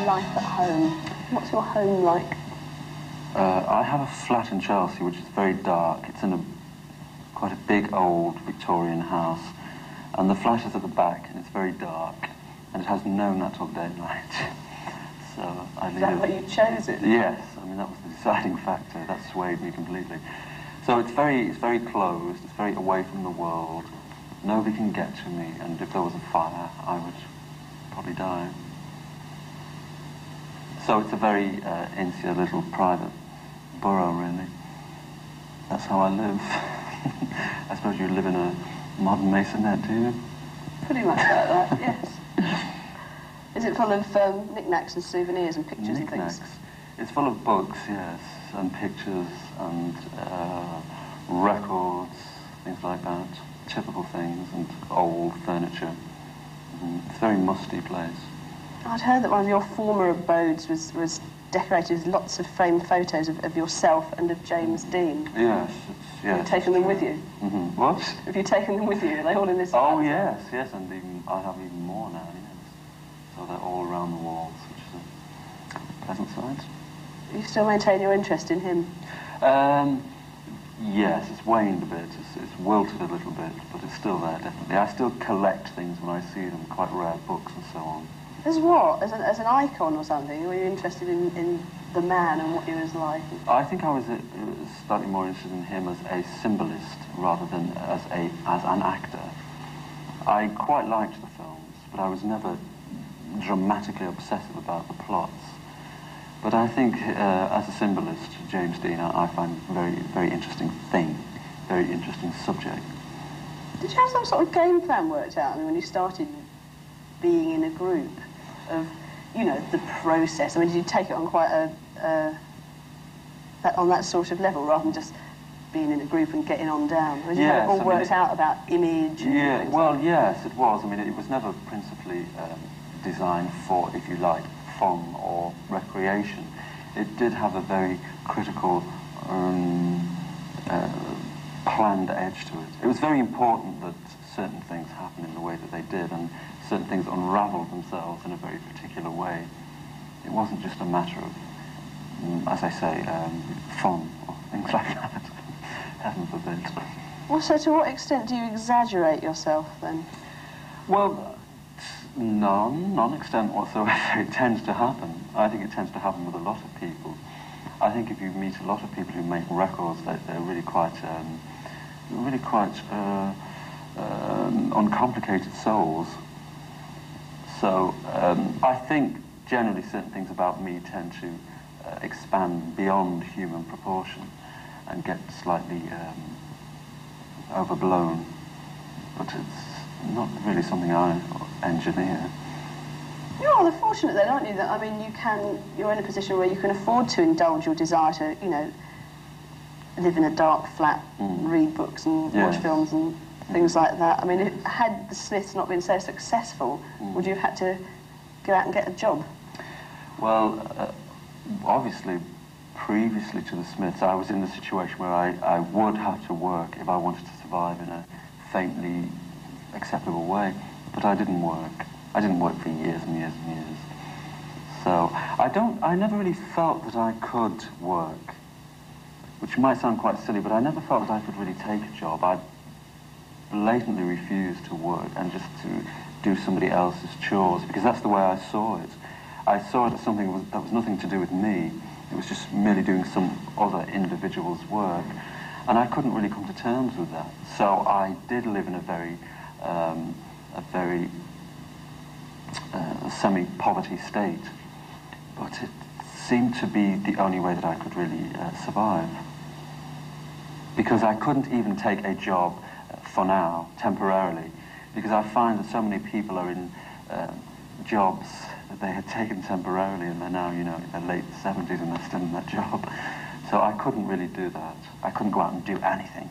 life at home? What's your home like? I have a flat in Chelsea which is very dark. It's in quite a big old Victorian house, and the flat is at the back and it's very dark, and it has no natural daylight. So I Is that why you chose it? Yes, I mean that was the deciding factor. That swayed me completely. So it's very closed. It's very away from the world. Nobody can get to me, and if there was a fire, I would probably die. So it's a very insular little private borough, really. That's how I live. I suppose you live in a modern masonette, do you? Pretty much like that, yes. Is it full of knickknacks and souvenirs and pictures and things? It's full of books, yes, and pictures and records, things like that. Typical things and old furniture. It's a very musty place. I'd heard that one of your former abodes was decorated with lots of framed photos of yourself and of James Dean. Yes, yes. Have you taken them with you? Mm-hmm. What? Have you taken them with you? Are they all in this? Oh, yes, yes, and I have even more now, yes. So they're all around the walls, which is a pleasant sight. You still maintain your interest in him? Yes, it's waned a bit, it's wilted a little bit, but it's still there, definitely. I still collect things when I see them, quite rare books and so on. As what? As an icon or something? Were you interested in the man and what he was like? I think I was slightly more interested in him as a symbolist rather than as an actor. I quite liked the films, but I was never dramatically obsessive about the plots. But I think as a symbolist, James Dean, I find very, very interesting thing, very interesting subject. Did you have some sort of game plan worked out? I mean, when you started being in a group of, you know, the process? I mean, did you take it on quite on that sort of level rather than just being in a group and getting on down? Was yes, it all worked out about image? And yeah, well, like yes, it was. I mean, it was never principally designed for, if you like, fun or recreation. It did have a very critical, planned edge to it. It was very important that certain things happened in the way that they did, and certain things unravelled themselves in a very particular way. It wasn't just a matter of, as I say, fun or things like that. Heaven forbid. Well, so to what extent do you exaggerate yourself, then? Well, none extent whatsoever. It tends to happen. I think it tends to happen with a lot of people. I think if you meet a lot of people who make records, they're really quite uncomplicated souls. So I think generally certain things about me tend to expand beyond human proportion and get slightly overblown. But it's not really something I engineer. You're rather fortunate then, aren't you? That, I mean, you're in a position where you can afford to indulge your desire to, you know, live in a dark flat, read books and watch films and things like that. I mean, had the Smiths not been so successful, would you have had to go out and get a job? Well, obviously, previously to the Smiths, I was in the situation where I would have to work if I wanted to survive in a faintly acceptable way, but I didn't work. I didn't work for years and years and years. So I never really felt that I could work, which might sound quite silly, but I never felt that I could really take a job. I blatantly refused to work and just to do somebody else's chores, because that's the way I saw it. I saw it as something that was nothing to do with me. It was just merely doing some other individual's work, and I couldn't really come to terms with that. So I did live in a very semi-poverty state, but it seemed to be the only way that I could really survive, because I couldn't even take a job for now, temporarily, because I find that so many people are in jobs that they had taken temporarily and they're now, you know, in their late 70s and they're still in that job. So I couldn't really do that. I couldn't go out and do anything.